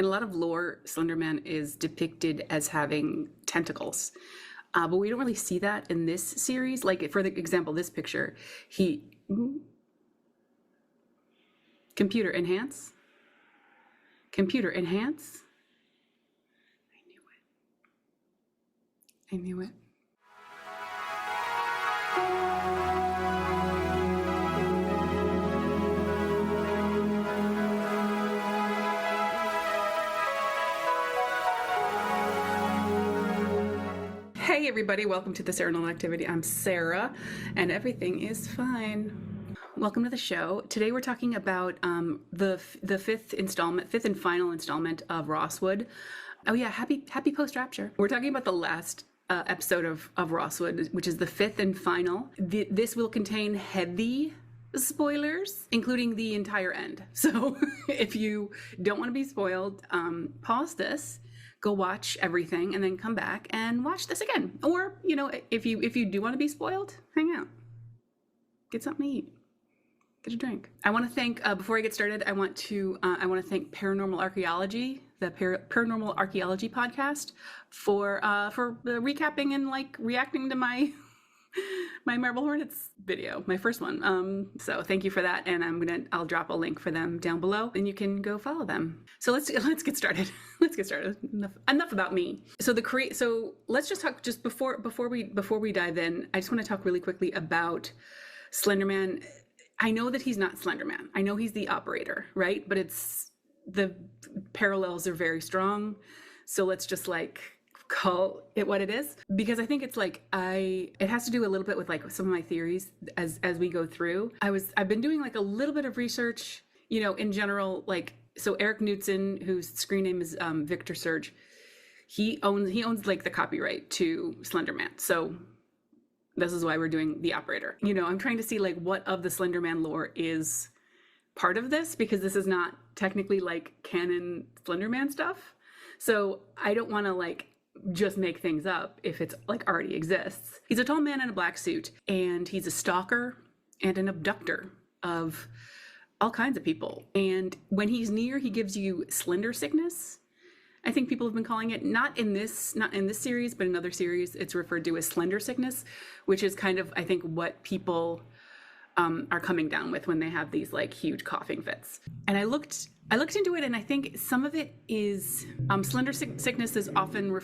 In a lot of lore, Slender Man is depicted as having tentacles. But we don't really see that in this series. Like, for the example, this picture, computer enhance. Computer enhance. I knew it. Hey everybody, welcome to the Paranormal Activity. I'm Sarah, and everything is fine. Welcome to the show. Today we're talking about the fifth and final installment of Rosswood. Oh yeah, happy post-rapture. We're talking about the last episode of Rosswood, which is the fifth and final. This will contain heavy spoilers, including the entire end. So if you don't want to be spoiled, pause this, go watch everything, and then come back and watch this again. Or, you know, if you do want to be spoiled, hang out, get something to eat, get a drink. I want to thank, before I get started, I want to thank Paranormal Archaeology, the Paranormal Archaeology podcast, for recapping and like reacting to my Marble Hornets video, my first one. So thank you for that, and I'll drop a link for them down below, and you can go follow them. So let's get started. Let's get started. Enough about me. So let's just talk before we dive in. I just want to talk really quickly about Slender Man. I know that he's not Slender Man. I know he's the operator, right? But the parallels are very strong. So let's just call it what it is, because I think it's it has to do a little bit with some of my theories as we go through. I've been doing a little bit of research, in general, so Eric Knudsen, whose screen name is Victor Surge, he owns the copyright to Slender Man. So this is why we're doing the operator. I'm trying to see what of the Slender Man lore is part of this, because this is not technically canon Slender Man stuff. So I don't want to just make things up if it's already exists. He's a tall man in a black suit, and he's a stalker and an abductor of all kinds of people. And when he's near, he gives you slender sickness. I think people have been calling it, not in this series, but in other series, it's referred to as slender sickness, which is kind of, I think, what people are coming down with when they have these huge coughing fits. And I looked into it, and I think some of it is slender sickness is often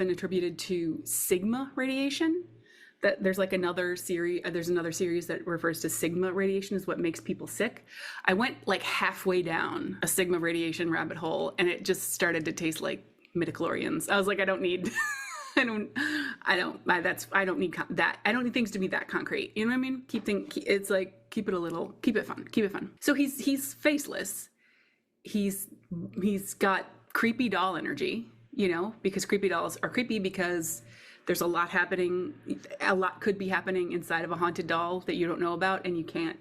attributed to sigma radiation. That there's another series. There's another series that refers to sigma radiation is what makes people sick. I went halfway down a sigma radiation rabbit hole, and it just started to taste like midichlorians. I was like, I don't need that. I don't need things to be that concrete. You know what I mean? Keep it fun. So he's faceless. He's got creepy doll energy, because creepy dolls are creepy because there's a lot happening. A lot could be happening inside of a haunted doll that you don't know about, and you can't.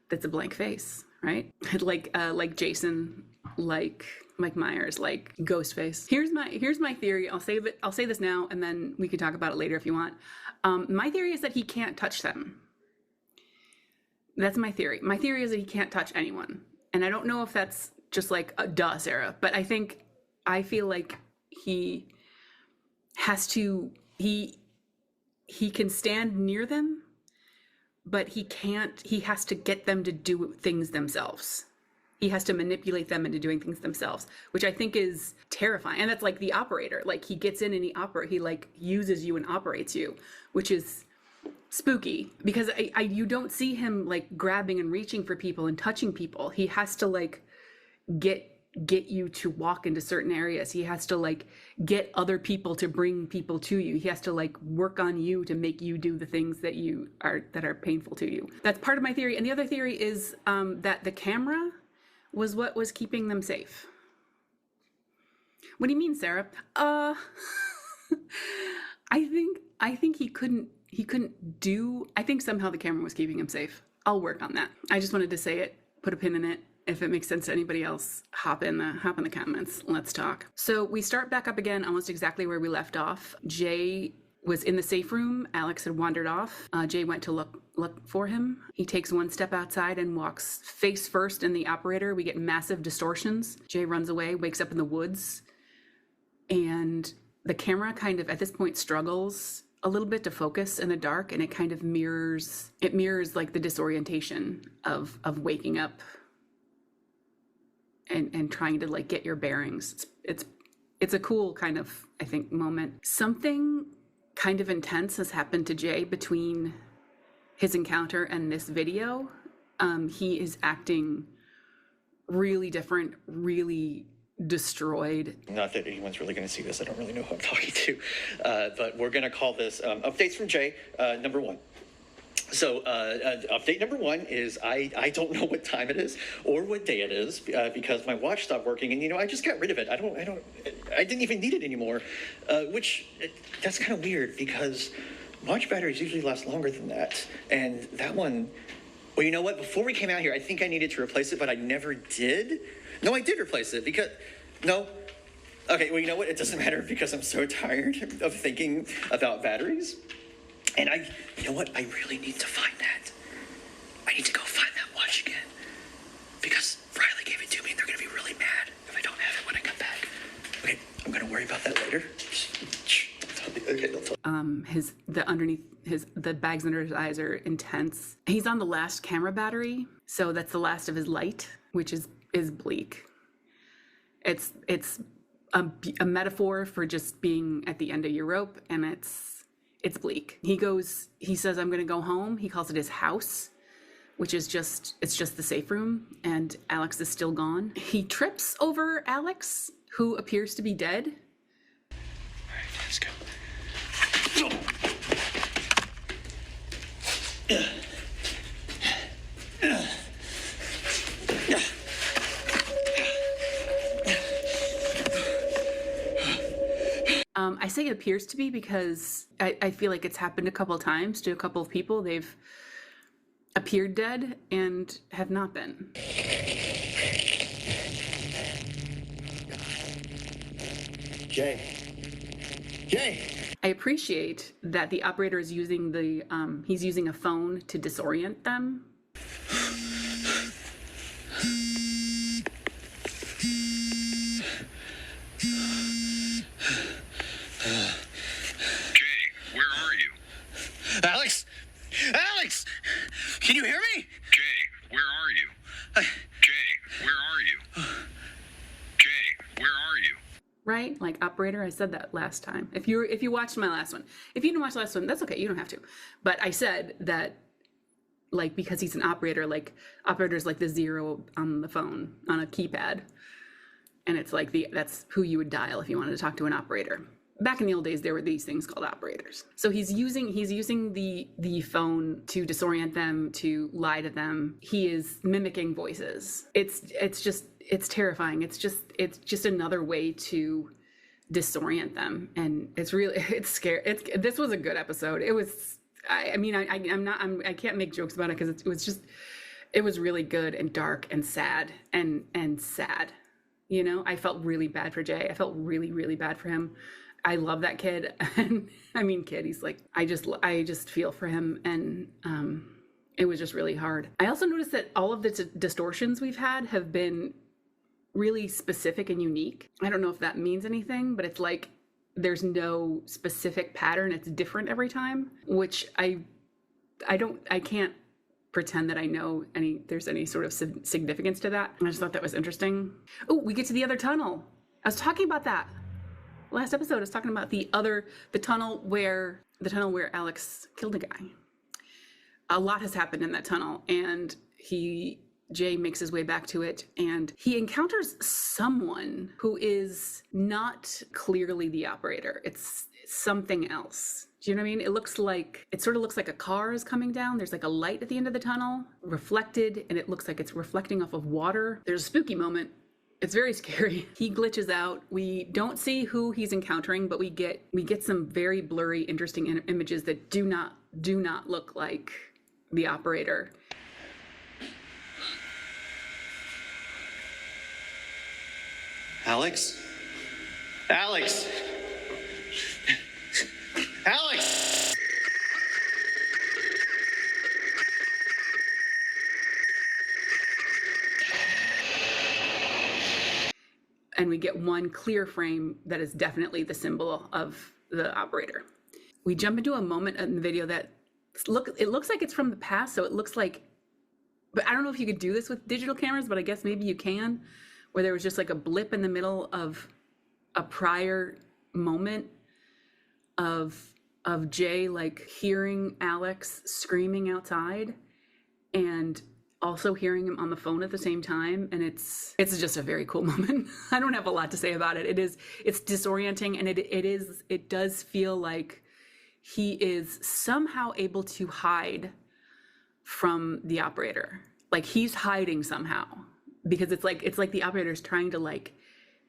That's a blank face, right? Like Jason, like Mike Myers, like Ghostface. Here's my theory. I'll say this now, and then we can talk about it later if you want. My theory is that he can't touch them. That's my theory. My theory is that he can't touch anyone. And I don't know if that's just duh, Sarah, but I feel like he has to, he can stand near them, but he has to get them to do things themselves. He has to manipulate them into doing things themselves, which I think is terrifying. And that's the operator. He gets in and he uses you and operates you, which is spooky, because you don't see him grabbing and reaching for people and touching people. He has to get you to walk into certain areas. He has to get other people to bring people to you. He has to work on you to make you do the things that are painful to you. That's part of my theory. And the other theory is that the camera was what was keeping them safe. What do you mean, Sarah? I think he couldn't I think somehow the camera was keeping him safe. I'll work on that. I just wanted to say it, put a pin in it. If it makes sense to anybody else, hop in the comments. Let's talk. So we start back up again almost exactly where we left off. Jay was in the safe room. Alex had wandered off. Jay went to look look for him. He takes one step outside and walks face first in the operator. We get massive distortions. Jay runs away, wakes up in the woods, and the camera kind of at this point struggles a little bit to focus in the dark, and it kind of mirrors like the disorientation of waking up and trying to like get your bearings. It's a cool kind of, I think, moment. Something kind of intense has happened to Jay between his encounter and this video. He is acting really different, really destroyed. Not that anyone's really going to see this. I don't really know who I'm talking to. But we're going to call this updates from Jay, number 1. So update number 1 is I don't know what time it is or what day it is because my watch stopped working, and I just got rid of it. I didn't even need it anymore, which that's kind of weird because watch batteries usually last longer than that. And that one, well, you know what? Before we came out here, I think I needed to replace it, but I never did. No, I did replace it because no. Okay, well, you know what? It doesn't matter because I'm so tired of thinking about batteries. And you know what? I really need to find that. I need to go find that watch again. Because Riley gave it to me and they're going to be really mad if I don't have it when I come back. Okay, I'm going to worry about that later. Okay, don't tell. The bags under his eyes are intense. He's on the last camera battery, so that's the last of his light, which is bleak. It's a metaphor for just being at the end of your rope, and it's bleak. He says, I'm going to go home. He calls it his house, which is just the safe room, and Alex is still gone. He trips over Alex, who appears to be dead. All right, let's go. I say it appears to be because I feel like it's happened a couple of times to a couple of people. They've appeared dead and have not been. Jay. I appreciate that the operator is using he's using a phone to disorient them. Alex! Can you hear me? Jay, where are you? Jay, where are you? Jay, where are you? Right? Like, operator, I said that last time. If you watched my last one. If you didn't watch the last one, that's okay. You don't have to. But I said that, like, because he's an operator, like, operator's like the 0 on the phone, on a keypad. And it's like that's who you would dial if you wanted to talk to an operator. Back in the old days, there were these things called operators. So he's using the phone to disorient them, to lie to them. He is mimicking voices. It's terrifying. It's just another way to disorient them, and it's scary. This was a good episode. It was. I can't make jokes about it because it was really good and dark and sad and sad. I felt really bad for Jay. I felt really, really bad for him. I love that kid. And I mean, kid, he's like, I just feel for him. And it was just really hard. I also noticed that all of the distortions we've had have been really specific and unique. I don't know if that means anything, but it's like, there's no specific pattern. It's different every time, which I can't pretend that I know there's any sort of significance to that. I just thought that was interesting. Oh, we get to the other tunnel. I was talking about that. Last episode, I was talking about the tunnel where Alex killed a guy. A lot has happened in that tunnel, and Jay makes his way back to it, and he encounters someone who is not clearly the operator. It's something else. Do you know what I mean? It sort of looks like a car is coming down. There's like a light at the end of the tunnel, reflected, and it looks like it's reflecting off of water. There's a spooky moment. It's very scary. He glitches out. We don't see who he's encountering, but we get some very blurry, interesting images that do not look like the operator. Alex? Alex! Alex! and we get one clear frame that is definitely the symbol of the operator. We jump into a moment in the video that it looks like it's from the past, so it looks like, but I don't know if you could do this with digital cameras, but I guess maybe you can, where there was just like a blip in the middle of a prior moment of Jay like hearing Alex screaming outside and also hearing him on the phone at the same time. And it's just a very cool moment. I don't have a lot to say about it. It's disorienting, and it does feel like he is somehow able to hide from the operator. Like he's hiding somehow, because it's like the operator's trying to like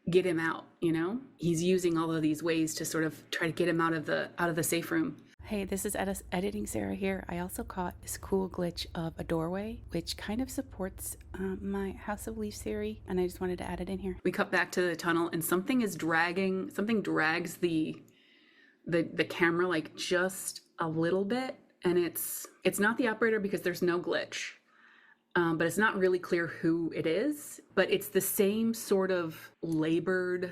get him out, you know? He's using all of these ways to sort of try to get him out of the safe room. Hey, this is Editing Sarah here. I also caught this cool glitch of a doorway, which kind of supports my House of Leaves theory, and I just wanted to add it in here. We cut back to the tunnel, and something drags the camera like just a little bit, and it's not the operator because there's no glitch. But it's not really clear who it is, but it's the same sort of labored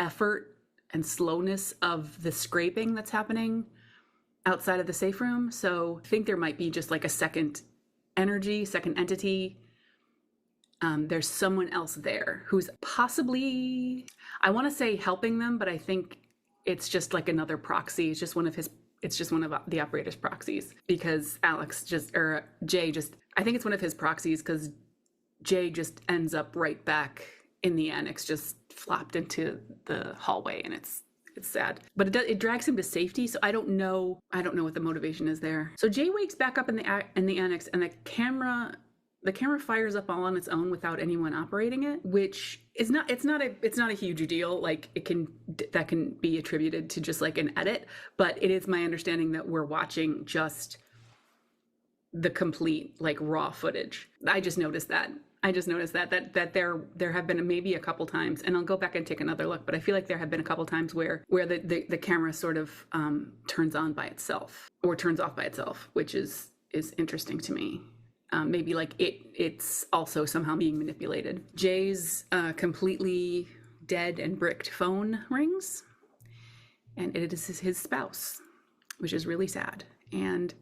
effort and slowness of the scraping that's happening outside of the safe room. So I think there might be just like a second entity. There's someone else there who's possibly, I want to say helping them, but I think it's just like another proxy. It's just one of the operator's proxies, because Jay just, I think it's one of his proxies because Jay just ends up right back in the annex, just flopped into the hallway, and it's sad. But it drags him to safety, so I don't know what the motivation is there. So Jay wakes back up in the annex, and the camera fires up all on its own without anyone operating it, which is not a huge deal. Like that can be attributed to just like an edit, but it is my understanding that we're watching just the complete like raw footage. I just noticed that there have been maybe a couple times, and I'll go back and take another look, but I feel like there have been a couple times where the camera sort of turns on by itself or turns off by itself, which is interesting to me. Maybe like it's also somehow being manipulated. Jay's completely dead and bricked phone rings, and it is his spouse, which is really sad. And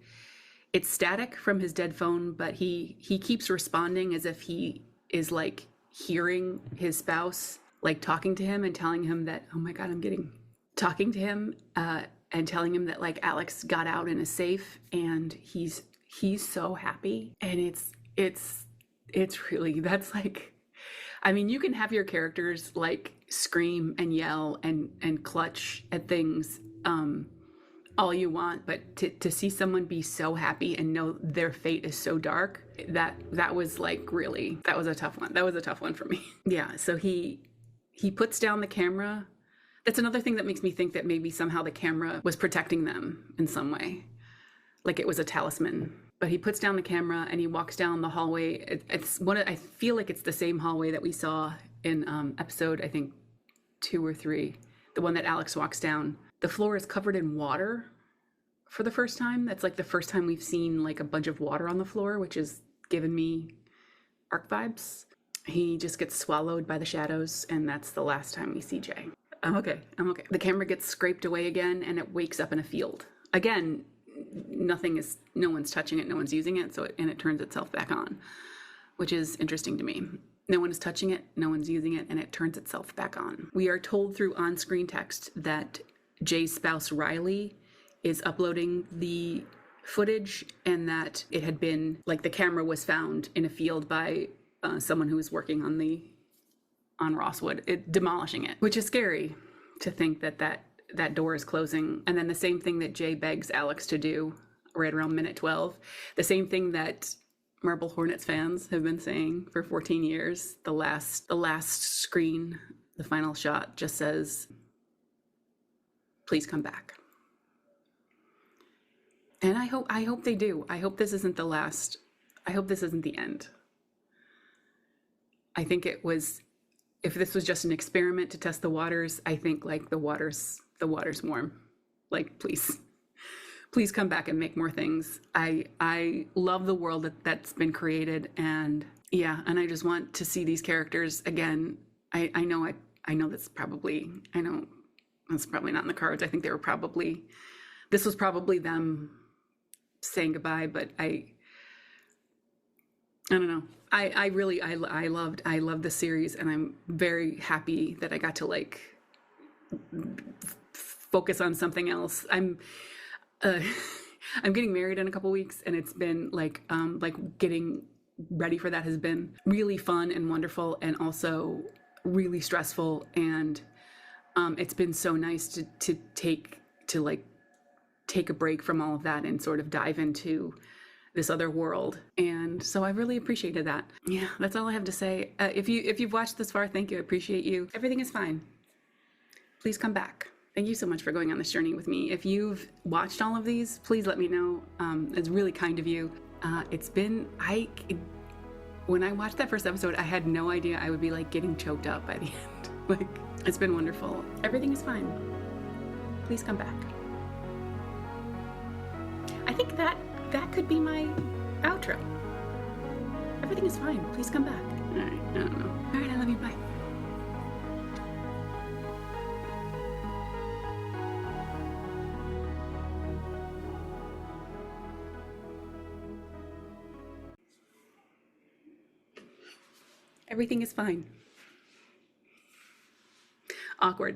it's static from his dead phone, but he keeps responding as if he is like hearing his spouse like talking to him and telling him that, oh my God, talking to him and telling him that like Alex got out and is safe, and he's so happy. And it's really, that's like, I mean, you can have your characters like scream and yell and clutch at things all you want, but to see someone be so happy and know their fate is so dark, that was like really, that was a tough one for me. Yeah, so he puts down the camera. That's another thing that makes me think that maybe somehow the camera was protecting them in some way, like it was a talisman. But he puts down the camera and he walks down the hallway. I feel like it's the same hallway that we saw in episode, I think 2 or 3, the one that Alex walks down. The floor is covered in water for the first time. That's like the first time we've seen like a bunch of water on the floor, which has given me Ark vibes. He just gets swallowed by the shadows, and that's the last time we see Jay. I'm okay. The camera gets scraped away again, and it wakes up in a field. Again, no one's touching it, no one's using it, and it turns itself back on, which is interesting to me. No one is touching it, no one's using it, and it turns itself back on. We are told through on-screen text that Jay's spouse Riley is uploading the footage, and that it had been like the camera was found in a field by someone who was working on Rosswood, demolishing it, which is scary to think that door is closing. And then the same thing that Jay begs Alex to do right around minute 12, the same thing that Marble Hornets fans have been saying for 14 years. The last screen, the final shot just says, please come back. And I hope they do. I hope this isn't the last. I hope this isn't the end. I think if this was just an experiment to test the waters, I think like the water's warm. Like, please come back and make more things. I love the world that's been created, and I just want to see these characters again I know that's probably, I know that's probably not in the cards. I think this was probably them saying goodbye, but I don't know. I loved the series, and I'm very happy that I got to like focus on something else. Uh, I'm getting married in a couple weeks, and it's been like getting ready for that has been really fun and wonderful, and also really stressful. And it's been so nice to take a break from all of that and sort of dive into this other world. And so I really appreciated that. Yeah, that's all I have to say. If you've watched this far, thank you. I appreciate you. Everything is fine. Please come back. Thank you so much for going on this journey with me. If you've watched all of these, please let me know. It's really kind of you. When I watched that first episode, I had no idea I would be like getting choked up by the end. Like, it's been wonderful. Everything is fine. Please come back. I think that could be my outro. Everything is fine. Please come back. All right, I don't know. All right, I love you. Bye. Everything is fine. Awkward.